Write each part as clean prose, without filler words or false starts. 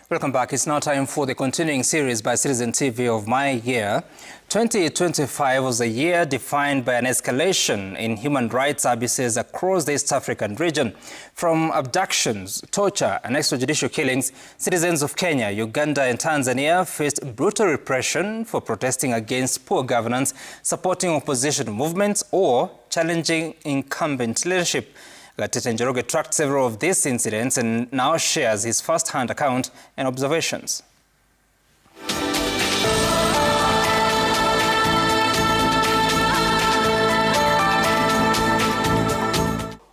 Welcome back. It's now time for the continuing series by Citizen TV of My Year. 2025 was a year defined by an escalation in human rights abuses across the East African region. From abductions, torture and extrajudicial killings, citizens of Kenya, Uganda and Tanzania faced brutal repression for protesting against poor governance, supporting opposition movements or challenging incumbent leadership. Gatete Njoroge tracked several of these incidents and now shares his first-hand account and observations.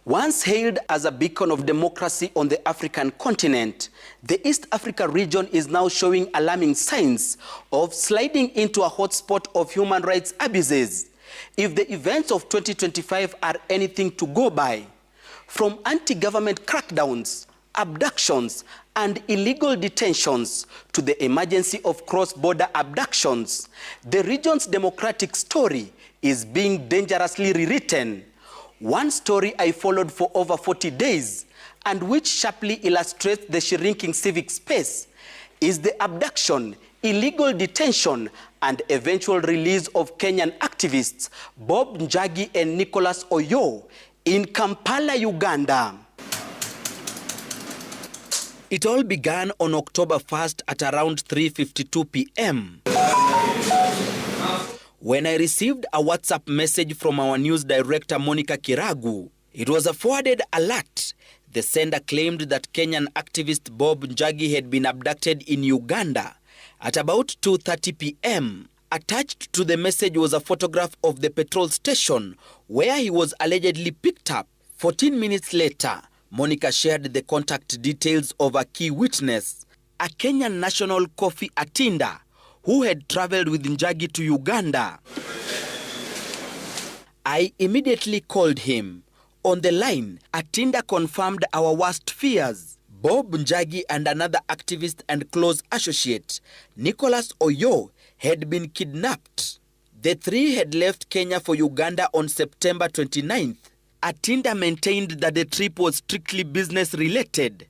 Once hailed as a beacon of democracy on the African continent, the East Africa region is now showing alarming signs of sliding into a hotspot of human rights abuses. If the events of 2025 are anything to go by, from anti-government crackdowns, abductions, and illegal detentions to the emergency of cross-border abductions, the region's democratic story is being dangerously rewritten. One story I followed for over 40 days, and which sharply illustrates the shrinking civic space, is the abduction, illegal detention, and eventual release of Kenyan activists Bob Njagi and Nicholas Oyo in Kampala, Uganda. It all began on October 1st at around 3:52 p.m. when I received a WhatsApp message from our news director Monica Kiragu. It was a forwarded alert. The sender claimed that Kenyan activist Bob Njagi had been abducted in Uganda at about 2:30 p.m. Attached to the message was a photograph of the petrol station where he was allegedly picked up. 14 minutes later, Monica shared the contact details of a key witness, a Kenyan national Kofi Atinda, who had traveled with Njagi to Uganda. I immediately called him. On the line, Atinda confirmed our worst fears. Bob Njagi and another activist and close associate, Nicholas Oyo, had been kidnapped. The three had left Kenya for Uganda on September 29th. Atinda maintained that the trip was strictly business-related.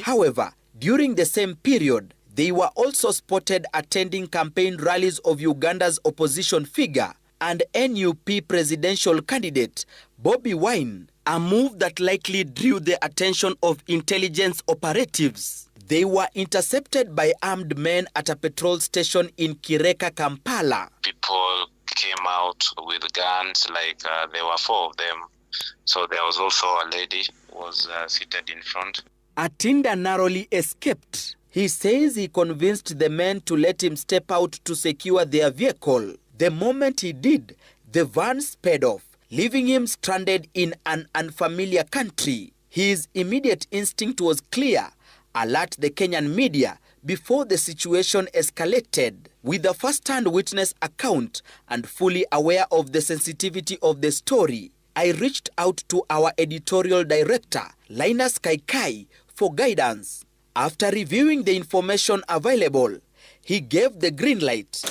However, during the same period, they were also spotted attending campaign rallies of Uganda's opposition figure and NUP presidential candidate Bobi Wine, a move that likely drew the attention of intelligence operatives. They were intercepted by armed men at a petrol station in Kireka, Kampala. People came out with guns, there were 4 of them. So there was also a lady who was seated in front. Atinda narrowly escaped. He says he convinced the men to let him step out to secure their vehicle. The moment he did, the van sped off, leaving him stranded in an unfamiliar country. His immediate instinct was clear: alert the Kenyan media before the situation escalated. With a first-hand witness account and fully aware of the sensitivity of the story, I reached out to our editorial director, Linus Kaikai, for guidance. After reviewing the information available, he gave the green light.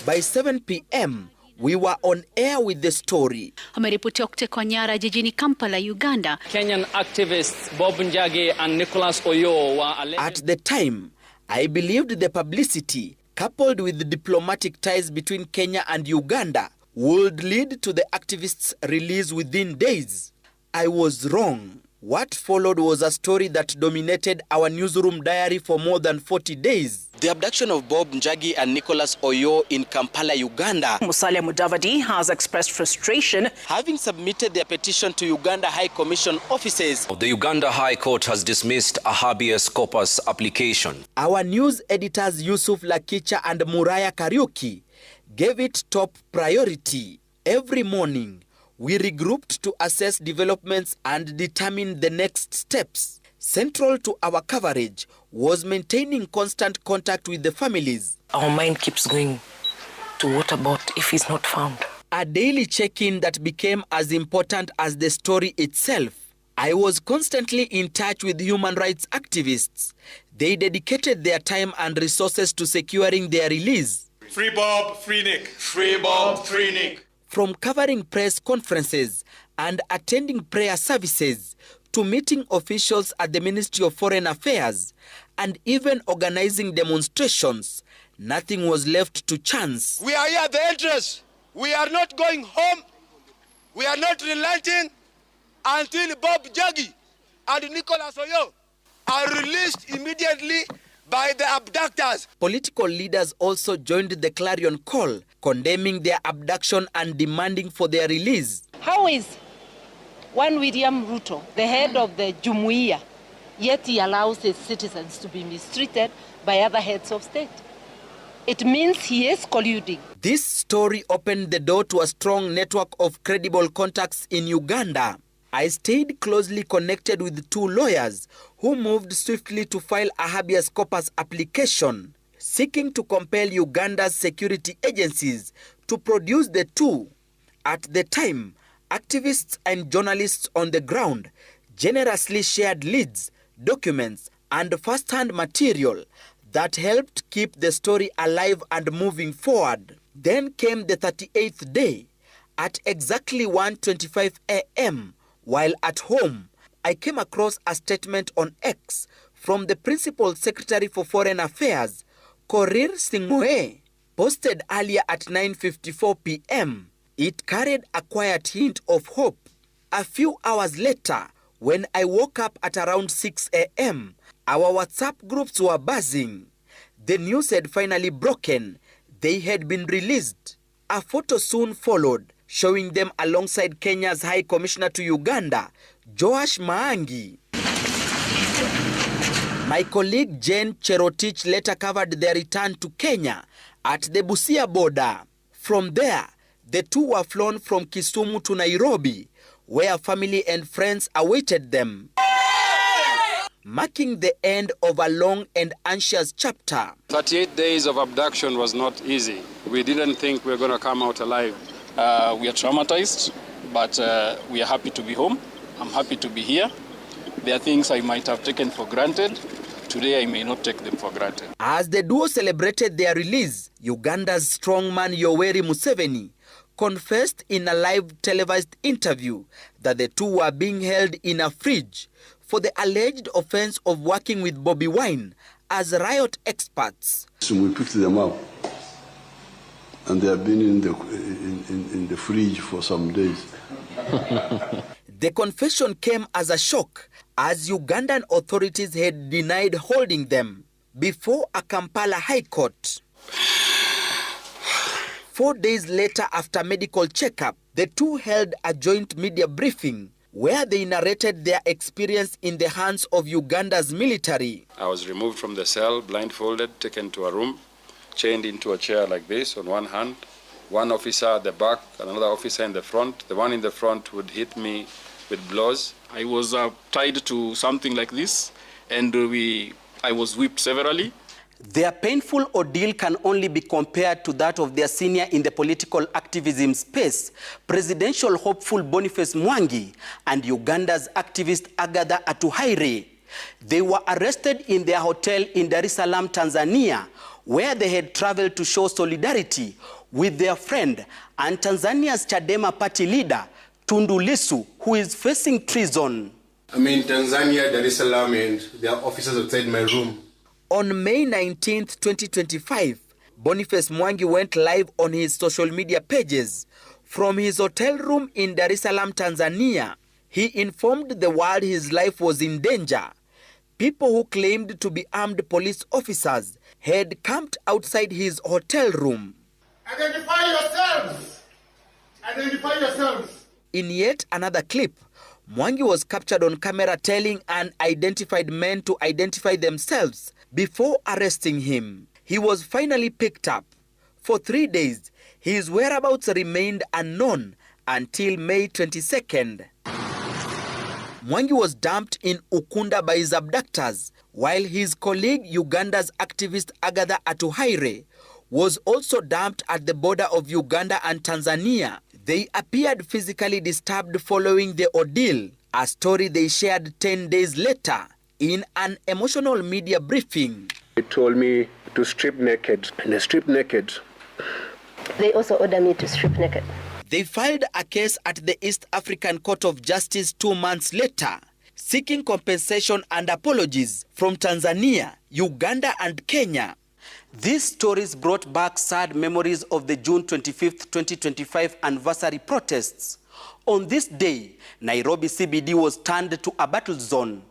By 7 p.m., we were on air with the story. Ameripotiwa kutekwa nyara jijini Kampala, Uganda. Kenyan activists Bob Njagi and Nicholas Oyo were alleged. At the time, I believed the publicity, coupled with the diplomatic ties between Kenya and Uganda, would lead to the activists' release within days. I was wrong. What followed was a story that dominated our newsroom diary for more than 40 days. The abduction of Bob Njagi and Nicholas Oyo in Kampala, Uganda. Musalia Mudavadi has expressed frustration, having submitted their petition to Uganda High Commission offices. The Uganda High Court has dismissed a habeas corpus application. Our news editors Yusuf Lakicha and Muraya Kariuki gave it top priority. Every morning, we regrouped to assess developments and determine the next steps. Central to our coverage was maintaining constant contact with the families. our mind keeps going to what about if he's not found? A daily check-in that became as important as the story itself. I was constantly in touch with human rights activists. They dedicated their time and resources to securing their release. Free Bob, free Nick. Free Bob, free Nick. From covering press conferences and attending prayer services to meeting officials at the Ministry of Foreign Affairs and even organizing demonstrations, nothing was left to chance. We are here at the entrance. We are not going home. We are not relenting until Bob Njagi and Nicholas Oyo are released immediately by the abductors. Political leaders also joined the clarion call, condemning their abduction and demanding for their release. How is one William Ruto, the head of the Jumuiya, yet he allows his citizens to be mistreated by other heads of state? It means he is colluding. This story opened the door to a strong network of credible contacts in Uganda. I stayed closely connected with two lawyers who moved swiftly to file a habeas corpus application, seeking to compel Uganda's security agencies to produce the two. At the time, activists and journalists on the ground generously shared leads, documents, and first-hand material that helped keep the story alive and moving forward. Then came the 38th day. At exactly 1:25 a.m., while at home, I came across a statement on X from the Principal Secretary for Foreign Affairs, Korir Sing'oei, posted earlier at 9:54 p.m. It carried a quiet hint of hope. A few hours later, when I woke up at around 6 a.m., our WhatsApp groups were buzzing. The news had finally broken. They had been released. A photo soon followed, showing them alongside Kenya's High Commissioner to Uganda, Joash Maangi. My colleague Jane Cherotich later covered their return to Kenya at the Busia border. From there, the two were flown from Kisumu to Nairobi, where family and friends awaited them, marking the end of a long and anxious chapter. 38 days of abduction was not easy. We didn't think we were going to come out alive. We are traumatized, but we are happy to be home. I'm happy to be here. There are things I might have taken for granted. Today I may not take them for granted. As the duo celebrated their release, Uganda's strongman Yoweri Museveni confessed in a live televised interview that the two were being held in a fridge for the alleged offense of working with Bobi Wine as riot experts. So we picked them up, and they have been in the fridge for some days. The confession came as a shock, as Ugandan authorities had denied holding them before a Kampala High Court. 4 days later, after medical checkup, the two held a joint media briefing where they narrated their experience in the hands of Uganda's military. I was removed from the cell, blindfolded, taken to a room, chained into a chair like this on one hand, one officer at the back, another officer in the front. The one in the front would hit me with blows. I was tied to something like this, and I was whipped severally. Their painful ordeal can only be compared to that of their senior in the political activism space, presidential hopeful Boniface Mwangi and Uganda's activist Agatha Atuhaire. They were arrested in their hotel in Dar es Salaam, Tanzania, where they had traveled to show solidarity with their friend and Tanzania's Chadema party leader, Tundu Lissu, who is facing treason. I'm in Tanzania, Dar es Salaam, and there are officers outside my room. On May 19, 2025, Boniface Mwangi went live on his social media pages from his hotel room in Dar es Salaam, Tanzania. He informed the world his life was in danger. People who claimed to be armed police officers had camped outside his hotel room. Identify yourselves! Identify yourselves! In yet another clip, Mwangi was captured on camera telling unidentified men to identify themselves before arresting him. He was finally picked up. For 3 days, his whereabouts remained unknown until May 22nd. Mwangi was dumped in Ukunda by his abductors, while his colleague Uganda's activist Agatha Atuhaire was also dumped at the border of Uganda and Tanzania. They appeared physically disturbed following the ordeal, a story they shared 10 days later in an emotional media briefing. They told me to strip naked, and I stripped naked. They also ordered me to strip naked. They filed a case at the East African Court of Justice 2 months later, seeking compensation and apologies from Tanzania, Uganda and Kenya. These stories brought back sad memories of the June 25th, 2025 anniversary protests. On this day, Nairobi CBD was turned to a battle zone.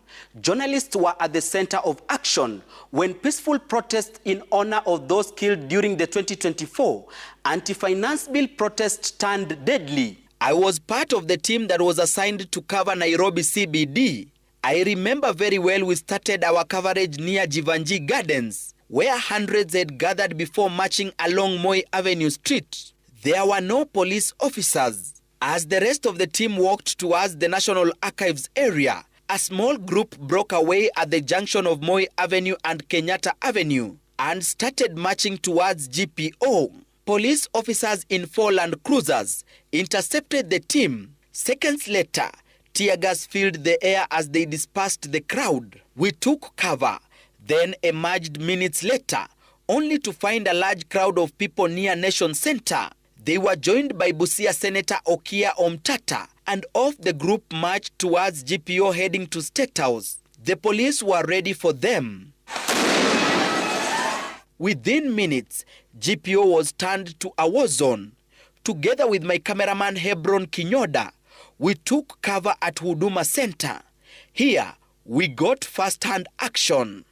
Journalists were at the center of action when peaceful protests in honor of those killed during the 2024 anti-finance bill protest turned deadly. I was part of the team that was assigned to cover Nairobi CBD. I remember very well we started our coverage near Jivanji Gardens, where hundreds had gathered before marching along Moi Avenue Street. There were no police officers. As the rest of the team walked towards the National Archives area, a small group broke away at the junction of Moi Avenue and Kenyatta Avenue and started marching towards GPO. Police officers in 4 Land Cruisers intercepted the team. Seconds later, tear gas filled the air as they dispersed the crowd. We took cover, then emerged minutes later, only to find a large crowd of people near Nation Center. They were joined by Busia Senator Okia Omtata, and off the group marched towards GPO heading to State House. The police were ready for them. Within minutes, GPO was turned to a war zone. Together with my cameraman Hebron Kinyoda, we took cover at Huduma Center. Here, we got first-hand action.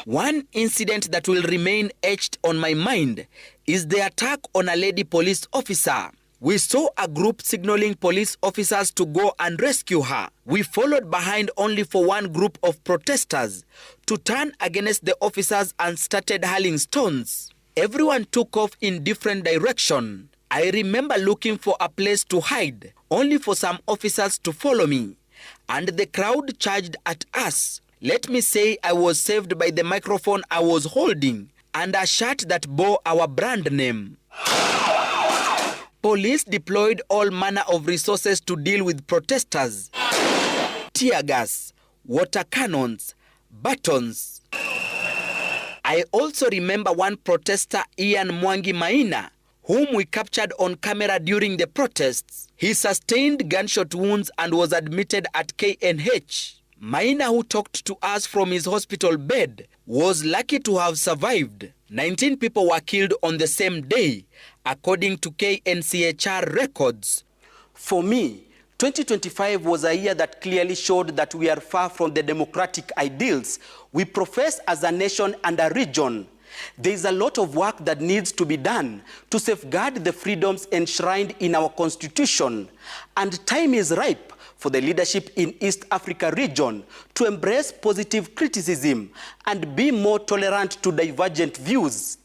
One incident that will remain etched on my mind is the attack on a lady police officer. We saw a group signaling police officers to go and rescue her. We followed behind only for one group of protesters to turn against the officers and started hurling stones. Everyone took off in different directions. I remember looking for a place to hide, only for some officers to follow me, and the crowd charged at us. Let me say I was saved by the microphone I was holding and a shirt that bore our brand name. Police deployed all manner of resources to deal with protesters. Tear gas, water cannons, batons. I also remember one protester, Ian Mwangi Maina, whom we captured on camera during the protests. He sustained gunshot wounds and was admitted at KNH. Maina, who talked to us from his hospital bed, was lucky to have survived. 19 people were killed on the same day, according to KNCHR records. For me, 2025 was a year that clearly showed that we are far from the democratic ideals we profess as a nation and a region. There is a lot of work that needs to be done to safeguard the freedoms enshrined in our constitution, and time is ripe for the leadership in East Africa region to embrace positive criticism and be more tolerant to divergent views.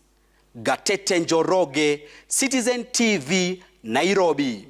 Gatete Njoroge, Citizen TV, Nairobi.